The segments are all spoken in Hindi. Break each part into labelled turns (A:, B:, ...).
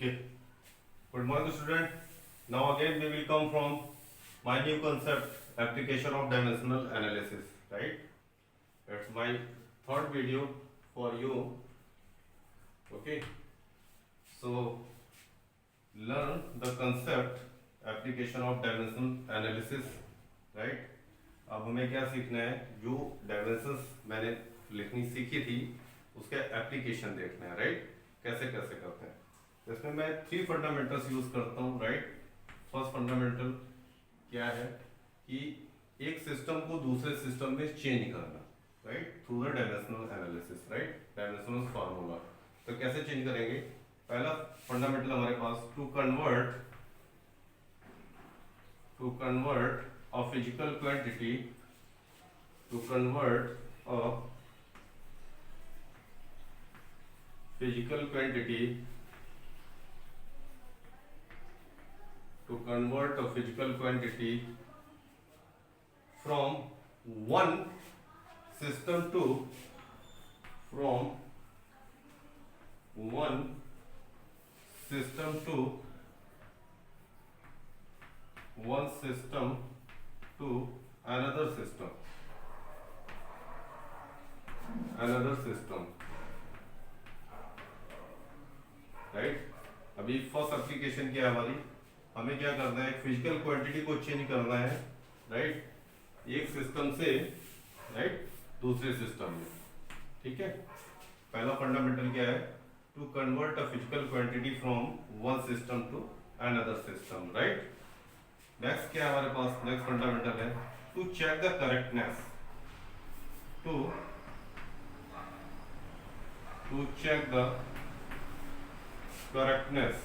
A: Okay. Good morning, student. Now again we will come from my new concept, application of dimensional analysis. Right? That's my third video for you. Okay. So learn the concept, application of dimensional analysis. Right? अब हमें क्या सीखना है, जो डायमेंशंस मैंने लिखनी सीखी थी उसके एप्लीकेशन देखना है. राइट? कैसे कैसे करते हैं. तो इसमें मैं 3 फंडामेंटल्स यूज करता हूँ. राइट? फर्स्ट फंडामेंटल क्या है कि एक सिस्टम को दूसरे सिस्टम में चेंज करना. Right? Through the dimensional analysis. Right? Dimensional formula. तो कैसे चेंज करेंगे. पहला फंडामेंटल हमारे पास, to convert a physical quantity to convert a physical quantity to convert a physical quantity from one system to from one system to one system to another system. Right? अभी फर्स्ट एप्लीकेशन क्या है हमारी, हमें क्या करना है, फिजिकल क्वांटिटी को चेंज करना है. राइट? एक सिस्टम से राइट दूसरे सिस्टम में. ठीक है. पहला फंडामेंटल क्या है, to convert a physical quantity from one system to another system. Right? Next क्या है हमारे पास, नेक्स्ट फंडामेंटल है to check the correctness. To check the correctness.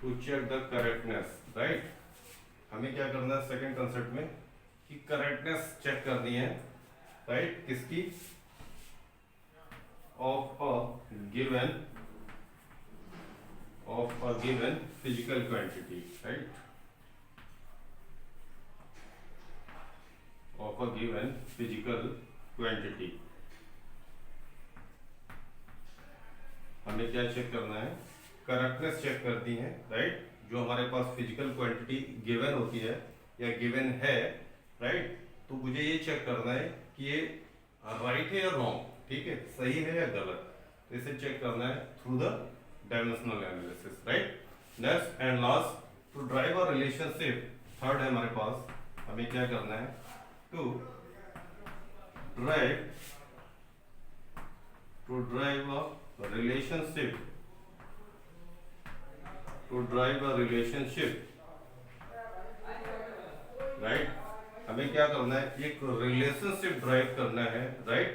A: To check the correctness. Right? हमें क्या करना है सेकंड कंसेप्ट में कि करेक्टनेस चेक करनी है. राइट? किसकी, of a given physical quantity. Right? Of a given physical quantity. हमें क्या चेक करना है, करेक्टनेस चेक करती है. राइट? जो हमारे पास फिजिकल क्वांटिटी गिवन होती है या गिवन है. राइट? तो मुझे ये चेक करना है कि ये राइट है या रॉन्ग. ठीक है, सही है या गलत. तो इसे चेक करना है through the dimensional analysis. Right? Next and last, to derive a relationship. Third है हमारे पास, हमें क्या करना है, to derive a relationship. Right? हमें क्या करना है, एक रिलेशनशिप ड्राइव करना है. राइट?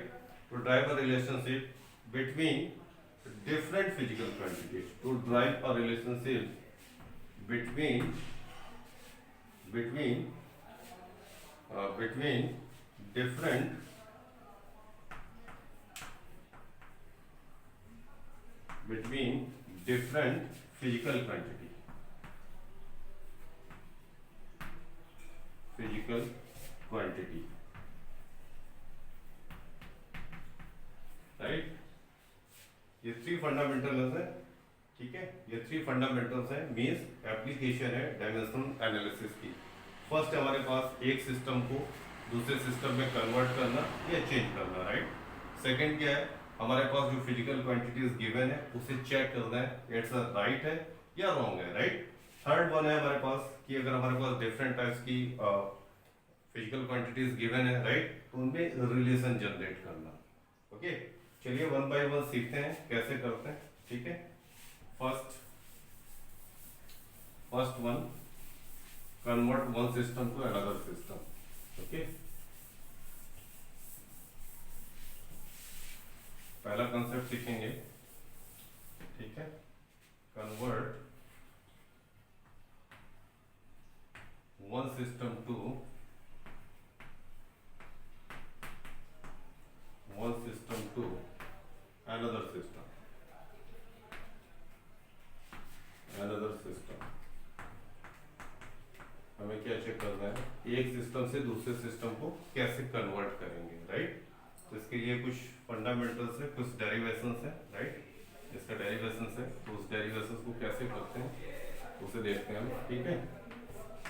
A: To derive a relationship between different physical quantities. To drive a relationship between different physical quantity. Right? ये 3 फंडामेंटल्स है. ठीक है, ये 3 फंडामेंटल्स है, मींस एप्लीकेशन है डायमेंशनल एनालिसिस की. फर्स्ट है हमारे पास एक सिस्टम को दूसरे सिस्टम में कन्वर्ट करना या चेंज करना. राइट? सेकंड क्या है, हमारे पास जो फिजिकल क्वांटिटीज गिवन है उसे चेक करना है इट्स राइट है या रॉन्ग है. राइट? थर्ड वन है हमारे पास कि अगर हमारे पास डिफरेंट टाइप्स की फिजिकल क्वांटिटीज गिवन है. राइट? तो उनमें रिलेशन जनरेट करना. ओके, चलिए वन बाय वन सीखते हैं कैसे करते हैं. ठीक है. First one, convert one system to another system. Okay, पहला कंसेप्ट सीखेंगे. ठीक है, convert one system to another system. हमें क्या चेक करना है, एक सिस्टम से दूसरे सिस्टम को कैसे कन्वर्ट करेंगे. राइट? तो इसके लिए कुछ फंडामेंटल अंदर से कुछ डेरिवेशंस है, राइट, इसका डेरिवेशंस है, तो उस डेरिवेशंस को कैसे करते हैं उसे देखते हैं हम, ठीक है,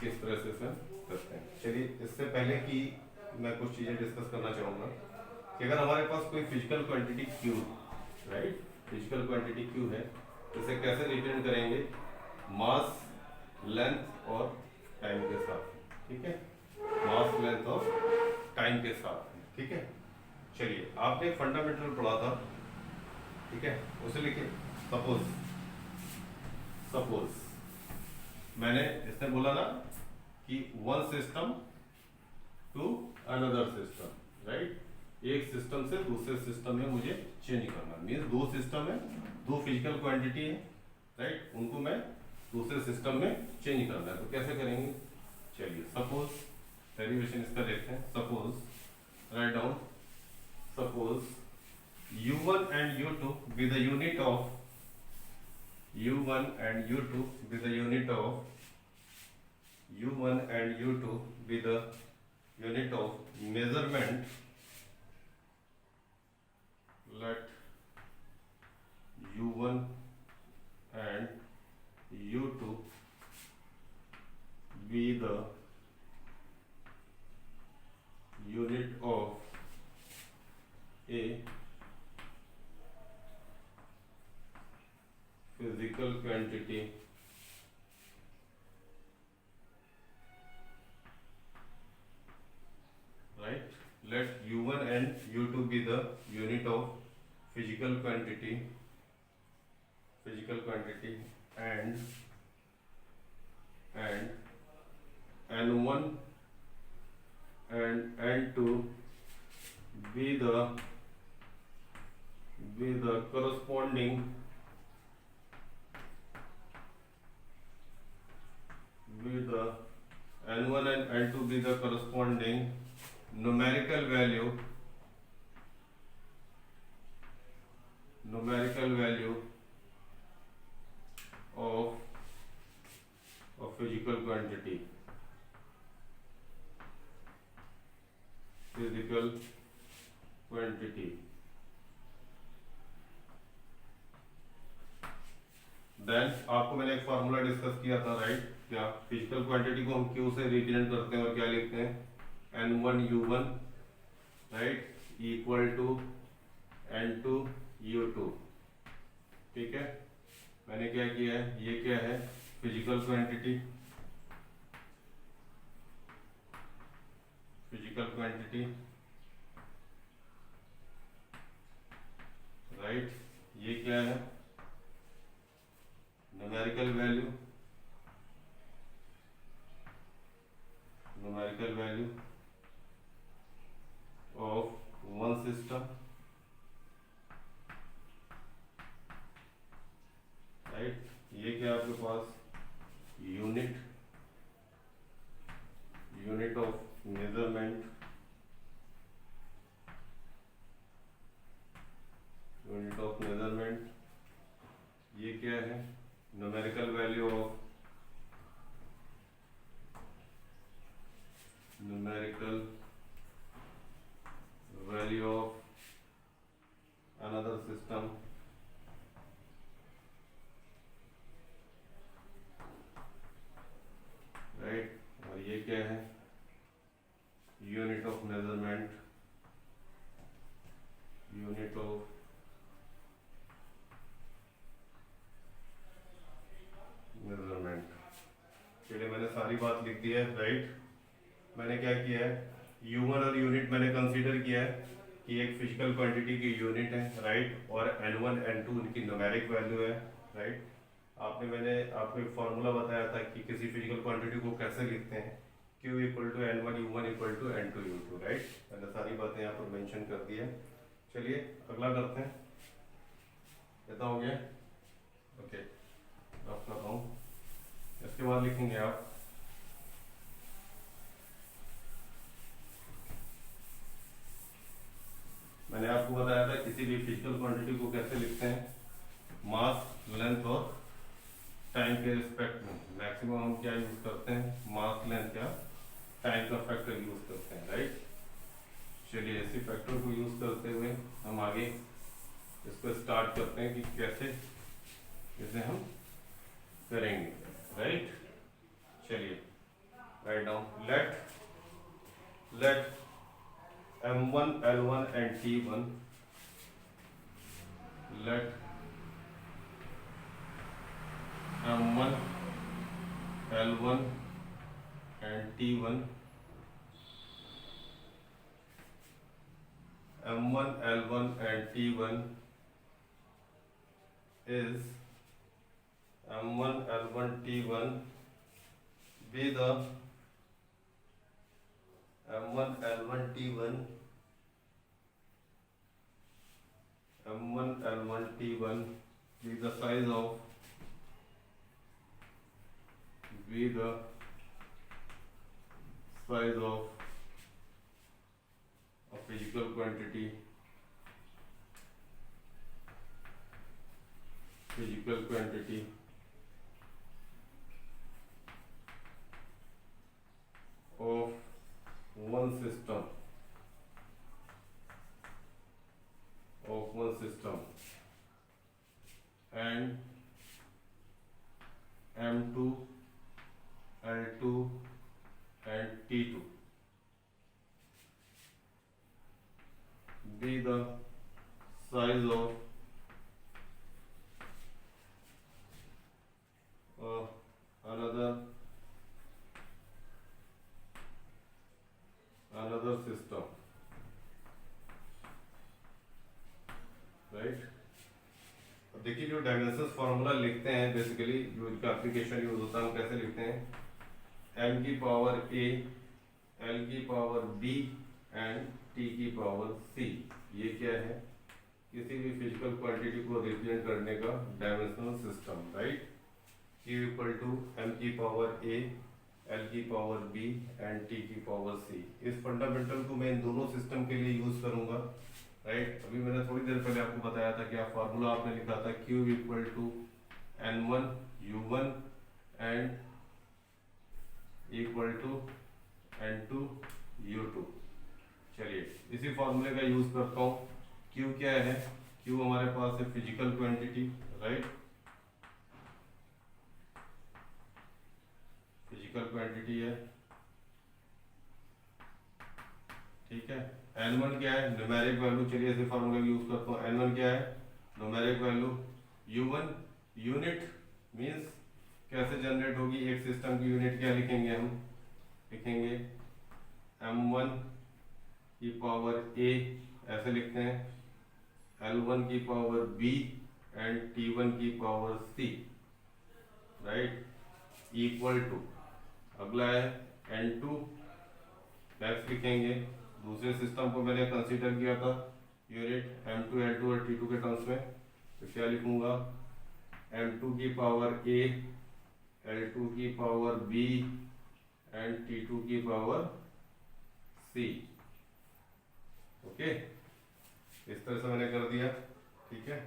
A: किस तरह से इसे करते हैं। चलिए, इससे पहले कि मैं कुछ चीज़ें डिस्कस करना चाहूँगा कि अगर हमारे पास कोई physical quantity Q, right, physical quantity Q है, तो इसे कैसे रिप्रेजेंट करेंगे, मास, लेंथ और टाइम के साथ, ठीक है, मास, लेंथ और टाइम के साथ, ठीक है। चलिए, आपने एक फंडामेंटल पढ़ा था, ठीक है, उसे लिखिए। सपोज सपोज मैंने इसने बोला ना कि one system to another system, right, एक सिस्टम से दूसरे सिस्टम में मुझे चेंज करना, मीन्स दो सिस्टम है, दो फिजिकल क्वांटिटी है, राइट, उनको मैं दूसरे सिस्टम में चेंज करना है, तो कैसे करेंगे। चलिए, सपोज डेरिवेशन इसका देखते हैं। Suppose write down, suppose u1 and u2 be the unit of u1 and u2 be the unit of u1 and u2 be the unit of measurement. Let u1 and u2 be the unit of a physical quantity right. Let u1 and u2 be the unit of physical quantity and n1 and n2 be the corresponding n1 and n2 be the corresponding numerical value of physical quantity. Then आपको मैंने एक फार्मूला डिस्कस किया था, राइट, क्या फिजिकल क्वांटिटी को हम क्यू से रिप्रेजेंट करते हैं और क्या लिखते हैं, n1 u1, right, equal to n2 u2, ठीक है। मैंने क्या किया है, ये क्या है, फिजिकल क्वांटिटी, राइट, ये क्या है, numerical value of one system, right, ये क्या आपके पास, यूनिट ऑफ मेजरमेंट, ये क्या है, numerical value of another system, right, और ये क्या है, यूनिट ऑफ मेजरमेंट, चलिए, मैंने सारी बात लिख दी है, राइट। मैंने क्या किया है, u1 और यूनिट मैंने कंसीडर किया है कि एक फिजिकल क्वांटिटी की यूनिट है, राइट, और n1 n2 उनकी न्यूमेरिक वैल्यू है, राइट। मैंने आपको एक फॉर्मूला बताया था कि किसी फिजिकल क्वांटिटी को कैसे लिखते हैं, q equal to n1 u1 equal to n2 u2, right. मैंने सारी बातें यहाँ पर मेंशन कर दी है। चलिए, अगला करते हैं, इतना हो गया, ओके, रफ कर रहा हूँ, इसके बाद लिखेंगे आप मैंने आपको बताया था किसी भी फिजिकल क्वांटिटी को कैसे लिखते हैं, मास, लेंथ और टाइम के रिस्पेक्ट में। मैक्सिमम हम क्या यूज करते हैं, मास, लेंथ या टाइम का फैक्टर यूज करते हैं, राइट। चलिए, इसी फैक्टर को यूज करते हुए हम आगे इसको स्टार्ट करते हैं कि कैसे इसे हम करेंगे, राइट। चलिए right down, let M1 L1 and T1, let M1 L1 and T1, M1 L1 and T1 is M1 L1 T1 be the M1 L1 T1 M1 L1 T1 be the size of a physical quantity of one system and M2 L2 and T2 be the size of another system, right. अब देखिए जो डायमेंशंस फार्मूला लिखते हैं बेसिकली जो इनका एप्लीकेशन यूज होता है हम कैसे लिखते हैं, m की पावर a, l की पावर b एंड t की पावर c। ये क्या है, किसी भी फिजिकल क्वांटिटी को रिप्रेजेंट करने का dimensional system, right. q equal to m की पावर a, l की पावर b एंड t की पावर c। इस फंडामेंटल को मैं इन दोनों सिस्टम के लिए यूज करूंगा, राइट। अभी मैंने थोड़ी देर पहले आपको बताया था कि आप फार्मूला आपने लिखा था q equal to n1 u1 and equal to n2 u2। चलिए इसी फार्मूले का यूज करता हूँ। q क्या है, q हमारे पास है physical quantity, right, physical quantity है, ठीक है। n1 क्या है, न्यूमेरिक वैल्यू। चलिए ऐसे फार्मूला यूज करता हूँ। n1 क्या है, numeric value. u1 unit means कैसे जनरेट होगी एक सिस्टम की यूनिट, क्या लिखेंगे हम, लिखेंगे m1 की पावर a, ऐसे लिखते हैं, l1 की पावर b एंड t1 की power c, right, equal to, अगला है n2, नेक्स्ट लिखेंगे, दूसरे सिस्टम को मैंने कंसीडर किया था यूनिट m2 l2 और t2 के टर्म्स में, तो क्या लिखूंगा, m2 की पावर a, l2 की पावर b एंड t2 की पावर c। ओके, इस तरह से मैंने कर दिया, ठीक है,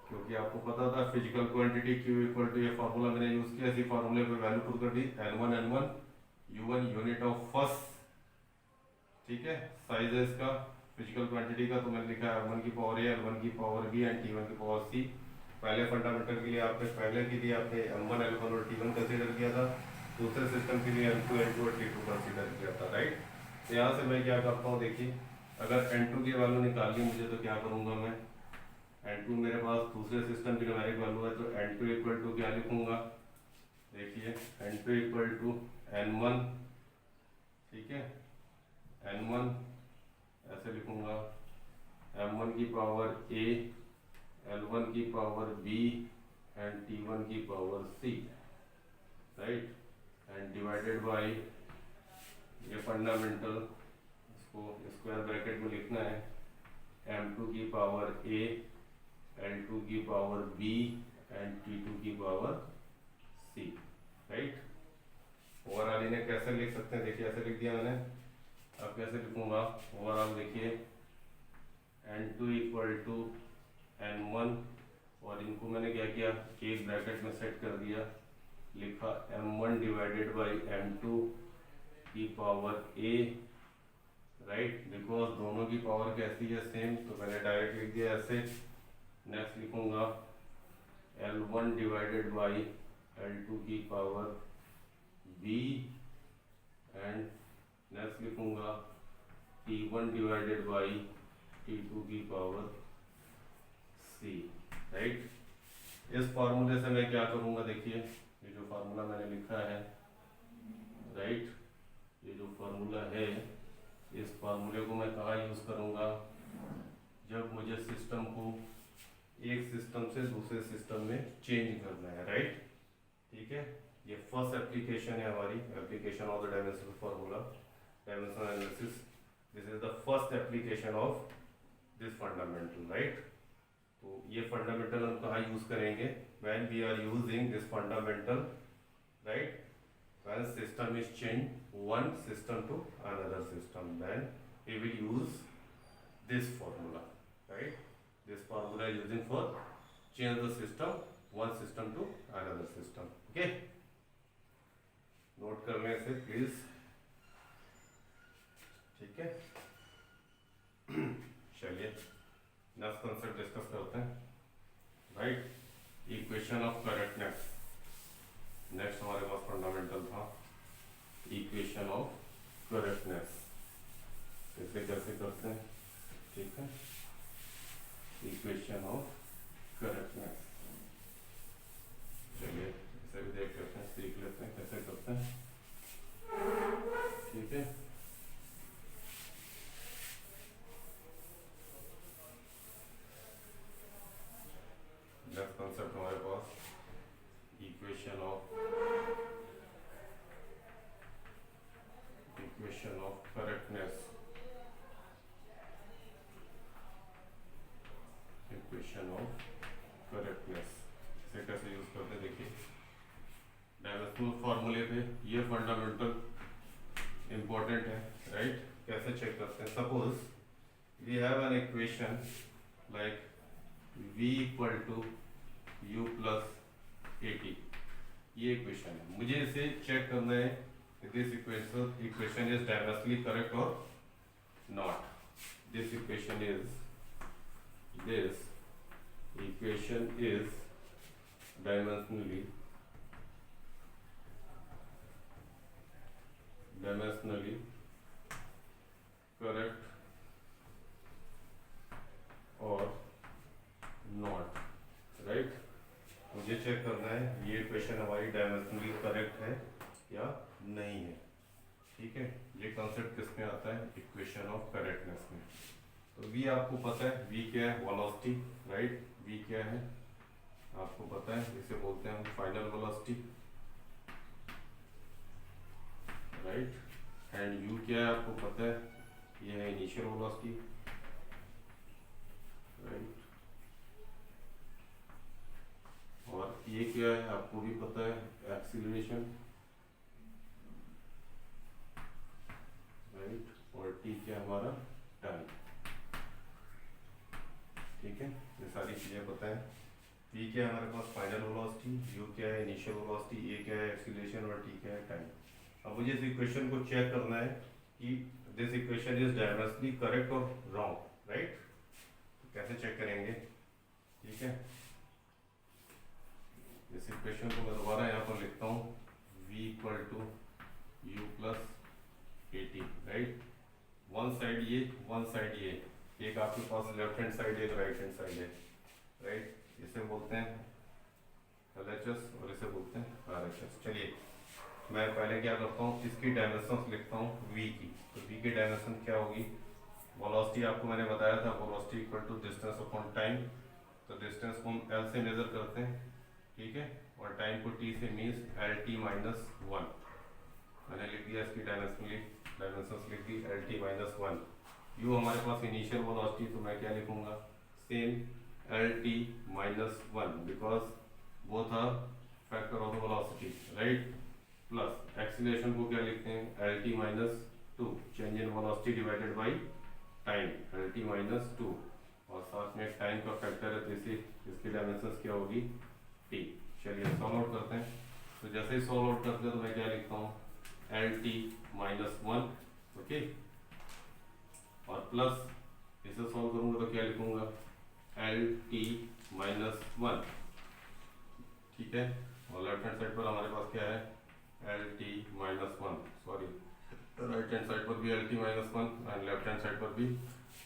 A: क्योंकि आपको पता था physical quantity q equal to, ये फार्मूला मैंने यूज किया, इसी फार्मूले पे वैल्यू पुट कर दी, n1 u1 unit of first, ठीक है, साइज है इसका फिजिकल क्वांटिटी का, तो मैंने लिखा है m1 की पावर a, l1 की पावर b एंड t1 की पावर c। पहले फंडामेंटल के लिए आपने m1 l1 और t1 कंसीडर किया था, दूसरे सिस्टम के लिए m2 l2 और t2 कंसीडर किया था, राइट। तो यहाँ से मैं क्या करता हूँ, देखिए अगर n2 की वैल्यू निकालनी मुझे तो क्या करूँगा मैं, n2 मेरे पास दूसरे सिस्टम की न्यूमेरिक वैल्यू है, तो n2 इक्वल टू क्या लिखूंगा, देखिए n2 इक्वल टू n1, ठीक है, n1 ऐसे लिखूंगा, m1 की पावर a, l1 की पावर b एंड t1 की power c, right, and divided by ये फंडामेंटल, इसको स्क्वायर ब्रैकेट में लिखना है, m2 की पावर a, l2 की पावर b एंड t2 की पावर c, राइट। ओवरऑल इन्हें कैसे लिख सकते हैं, देखिए ऐसे लिख दिया मैंने, अब कैसे लिखूंगा ओवरऑल, देखिए n2 इक्वल टू n1, और इनको मैंने क्या किया, एक ब्रैकेट में सेट कर दिया, लिखा m1 डिवाइडेड बाई m2 की पावर a, राइट, बिकॉज दोनों की पावर कैसी है, सेम, तो मैंने डायरेक्ट लिख दिया ऐसे, नेक्स्ट लिखूंगा L1 डिवाइडेड बाई L2 की पावर B एंड नेक्स्ट लिखूंगा T1 डिवाइडेड बाई T2 की पावर C, राइट। इस फार्मूले से मैं क्या करूंगा, देखिए ये जो फार्मूला मैंने लिखा है, राइट, ये जो फार्मूला है, इस फार्मूले को मैं कहाँ यूज करूंगा, जब मुझे सिस्टम को एक सिस्टम से दूसरे सिस्टम में चेंज करना है, राइट। ठीक है, ये फर्स्ट एप्लीकेशन है हमारी, application of the dimensional formula, dimensional analysis. This is the first application of this fundamental, right. तो ये फंडामेंटल हम कहाँ यूज करेंगे, when we are using this fundamental, right, when system is changed one system to another system, then we will use this formula, right. This formula is using for change the system one system to another system, okay। Note करने से प्लीज, ठीक है। चलिए नेक्स्ट कॉन्सेप्ट डिस्कस करते हैं, right. Equation of correctness, next हमारे पास फंडामेंटल था इक्वेशन ऑफ करेक्टनेस। इसे कैसे करते हैं, ठीक है, इक्वेशन ऑफ करेक्टनेस। चलिए इसे भी देख लेते हैं, सीख लेते हैं कैसे करते हैं, ठीक है। नेक्स्ट कॉन्सेप्ट हमारे पास equation of correctness, equation of correctness. इसे कैसे यूज करते हैं, देखिए डायमेंशनल फॉर्मूले पे ये फंडामेंटल इंपॉर्टेंट है, राइट। कैसे चेक करते हैं, suppose we have an equation like v equal to u plus 80, ये इक्वेशन है। मुझे इसे चेक करना है this equation is dimensionally correct और not. This equation is dimensionally correct और नॉट, राइट। मुझे चेक करना है ये इक्वेशन हमारी डायमेंशनली करेक्ट है या नहीं है, ठीक है। ये कॉन्सेप्ट किस में आता है, इक्वेशन ऑफ करेक्टनेस में। तो v आपको पता है, v क्या है, वेलोसिटी, राइट। v क्या है आपको पता है, इसे बोलते हैं हम final velocity, right. And u क्या है आपको पता है, ये है इनिशियल वेलोसिटी, राइट। और ये क्या है आपको भी पता है, एक्सीलरेशन, राइट। और t क्या हमारा टाइम, ठीक है। ये सारी चीजें पता है। v क्या है हमारे पास फाइनल वेलोसिटी, u क्या है इनिशियल वेलोसिटी, a क्या है एक्सीलरेशन और t क्या है टाइम। अब मुझे इस इक्वेशन को चेक करना है कि this equation is dimensionally correct और रॉन्ग, राइट। कैसे चेक करेंगे, ठीक है। इस इक्वेशन को मैं दोबारा यहाँ पर लिखता हूँ, v equal to u plus 80, right. One side ये, वन साइड ये, एक आपके पास लेफ्ट हैंड साइड, एक राइट हैंड साइड है, राइट। इसे बोलते हैं LHS और इसे बोलते हैं RHS। चलिए मैं पहले क्या करता हूँ, इसकी डायमेंशंस लिखता हूँ v की। तो v की डायमेंशन क्या होगी, वेलोसिटी आपको मैंने बताया था, velocity equal to distance upon time. तो डिस्टेंस को हम l से मेजर करते हैं, ठीक है, और टाइम को t से मीन्स LT माइनस 1। मैंने लिख दिया इसकी डायमेंशंस लिख दी, LT माइनस 1। u हमारे पास इनिशियल वेलोसिटी, तो मैं क्या लिखूंगा, same LT minus 1 because both are factor of velocity, right. Plus acceleration को क्या लिखते हैं, LT minus 2, change in velocity divided by time, LT minus 2। और साथ में टाइम का फैक्टर है, तो इसकी डायमेंशंस क्या होगी, t। चलिए सॉल्व आउट करते हैं। तो जैसे ही सॉल्व आउट करते हैं तो मैं क्या लिखता हूँ, LT माइनस 1, ओके। और प्लस इसे सॉल्व करूंगा तो क्या लिखूंगा, LT माइनस वन, ठीक है। और लेफ्ट हैंड साइड पर हमारे पास क्या है, L T minus one, sorry right hand side पर भी L T minus one and left hand side पर भी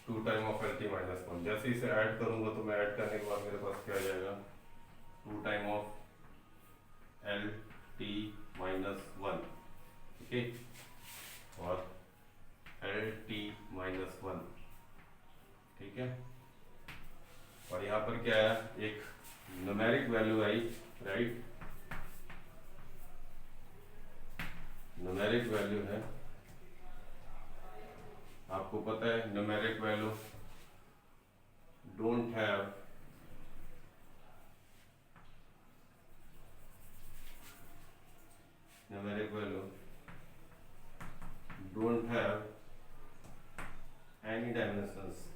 A: 2 time of L T minus one. जैसे इसे ऐड करूंगा तो मैं ऐड करने के बाद मेरे पास क्या आ जाएगा, 2 time of L T minus one, ठीक है, और एल टी माइनस वन, ठीक है। और यहाँ पर क्या है, एक न्यूमेरिक वैल्यू आई, राइट, न्यूमेरिक वैल्यू है, आपको पता है numeric value don't have numeric value don't have any dimensions,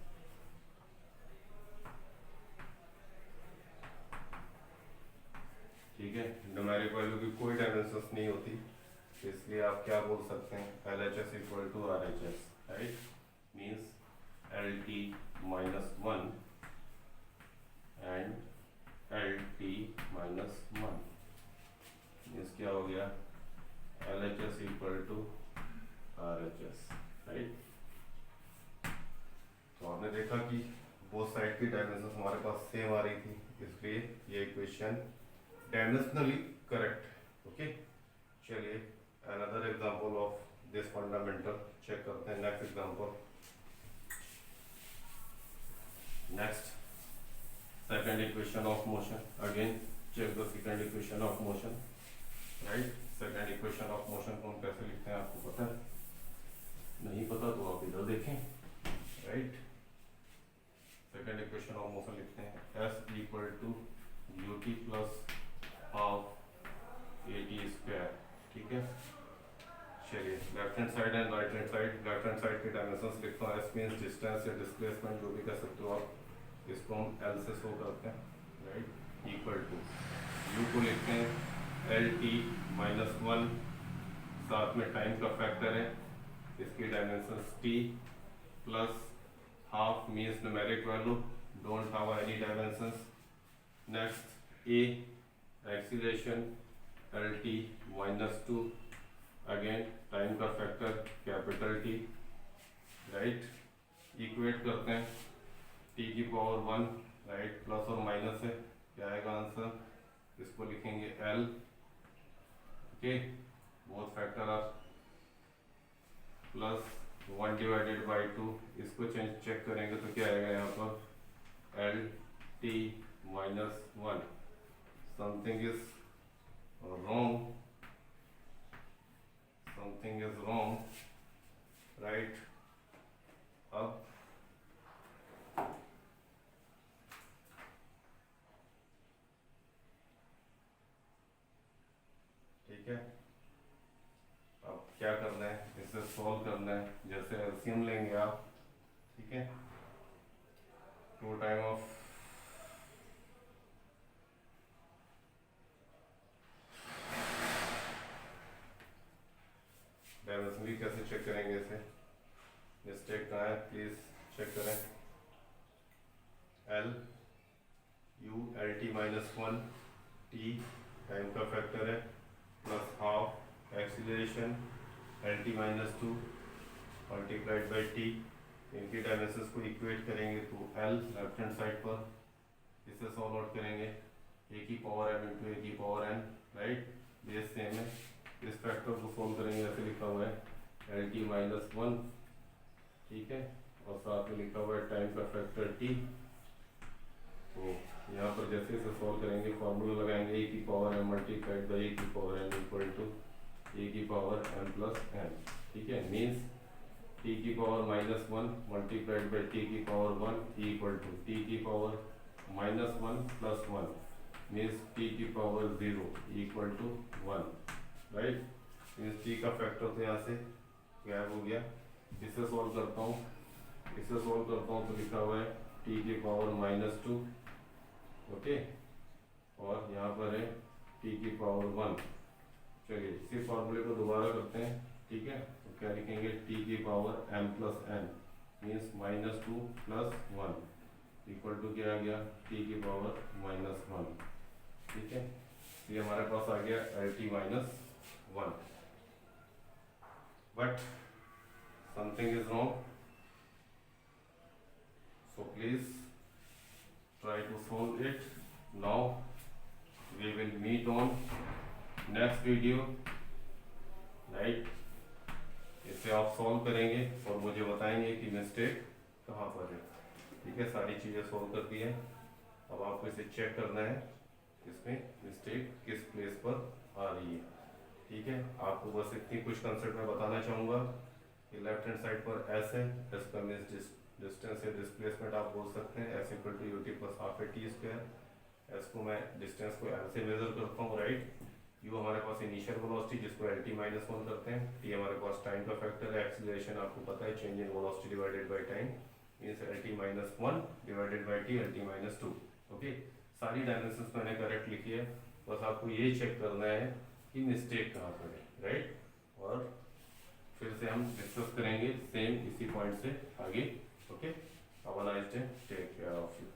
A: ठीक है। न्यूमेरिक वैल्यू की कोई डायमेंशंस नहीं होती, इसलिए आप क्या बोल सकते हैं, LHS equal to RHS, right, means LT minus one and LT minus one, means क्या हो गया, LHS equal to RHS, right. तो आपने देखा कि बोथ साइड की डायमेंशंस हमारे पास सेम आ रही थी, इसलिए ये इक्वेशन डायमेंशनली करेक्ट, ओके। चलिए another example of this fundamental check करते हैं, next example, next second equation of motion, again check the second equation of motion, right, second equation of motion को हम कैसे लिखते हैं आपको पता है, नहीं पता तो आप इधर देखें, right, second equation of motion लिखते हैं S equal to ut plus half at square, ठीक है। चलिए left hand side and right hand side, left hand side के डायमेंशंस लिखता हूँ, एस मीन्स डिस्टेंस या डिस्प्लेसमेंट जो भी कह सकते हो आप, इसको हम एल से शो करते हैं, राइट, इक्वल टू यू को लिखते हैं एल टी माइनस वन, साथ में टाइम का फैक्टर है, इसकी dimensions T plus half means numeric value don't have any dimensions, next A acceleration L T minus two, again time का factor capital T, right, equate करते हैं टी की पावर वन, राइट, प्लस और माइनस है, क्या आएगा आंसर, इसको लिखेंगे L, okay, both factor are plus one divided by two, इसको चेक करेंगे तो क्या आएगा यहाँ पर L T minus one, something is wrong, something is wrong, right, अब ठीक है, अब क्या करना है, इसे सॉल्व करना है, जैसे एलसीएम लेंगे आप, ठीक है, 2 टाइम ऑफ डायमेंशन भी कैसे चेक करेंगे, इसे मिस्टेक कहाँ है प्लीज चेक करें, L U L T minus one, T time का फैक्टर है, plus half acceleration L T minus two multiplied by T, इनकी डायमेंशंस को इक्वेट करेंगे तो एल लेफ्ट हैंड साइड पर, इसे सॉल्व आउट करेंगे, ए की पावर एम इंटू ए की power N, right, base same है, इस फैक्टर को सोल्व करेंगे, ऐसे लिखा हुआ है एल टी माइनस वन, ठीक है, और साथ में लिखा हुआ है टाइम का फैक्टर टी, तो यहाँ पर जैसे इसे सॉल्व करेंगे फॉर्मूला लगाएंगे ए की power M multiplied by A की power N equal to A की पावर एम प्लस एन, ठीक है, मीन्स टी की power minus one multiplied by T की power one equal to T की power minus one plus one, means T की power zero equal to one, right, means T का फैक्टर तो यहाँ से गायब हो गया, इसे सॉल्व करता हूँ, इसे सॉल्व करता हूँ तो लिखा हुआ है टी की पावर माइनस टू, ओके, और यहाँ पर है टी की पावर वन, चलिए इसी फॉर्मूले को दोबारा करते हैं, ठीक है, तो क्या लिखेंगे टी की power M plus N means minus two plus one, equal to क्या आ गया t की पावर -1, ठीक है। ये हमारे पास आ गया LT-1, but something is wrong, so please try to solve it. Now we will meet on next video, right? इसे आप सॉल्व करेंगे और मुझे बताएंगे कि मिस्टेक कहाँ पर है, ठीक है। सारी चीज़ें सॉल्व कर दी है, अब आपको इसे चेक करना है इसमें मिस्टेक किस प्लेस पर आ रही है, ठीक है। आपको बस इतनी कुछ कंसेप्ट में बताना चाहूँगा कि लेफ्ट हैंड साइड पर एस है, एस का मीन्स डिस्टेंस या डिस्प्लेसमेंट आप बोल सकते हैं, S equal to UT plus half A T square. S को मैं डिस्टेंस को एल से मेजर करता हूँ, राइट। यू हमारे पास इनिशियल वेलोसिटी जिसको LT-1 करते हैं, टी हमारे पास टाइम का फैक्टर है, एक्सीलरेशन आपको पता है change in velocity divided by time means LT-1 divided by T LT-2, okay. सारी डायमेंशंस मैंने करेक्ट लिखी है, बस आपको ये चेक करना है कि मिस्टेक कहाँ पर है, राइट। और फिर से हम डिस्कस करेंगे सेम इसी पॉइंट से आगे, okay. Have a nice day, take care of you.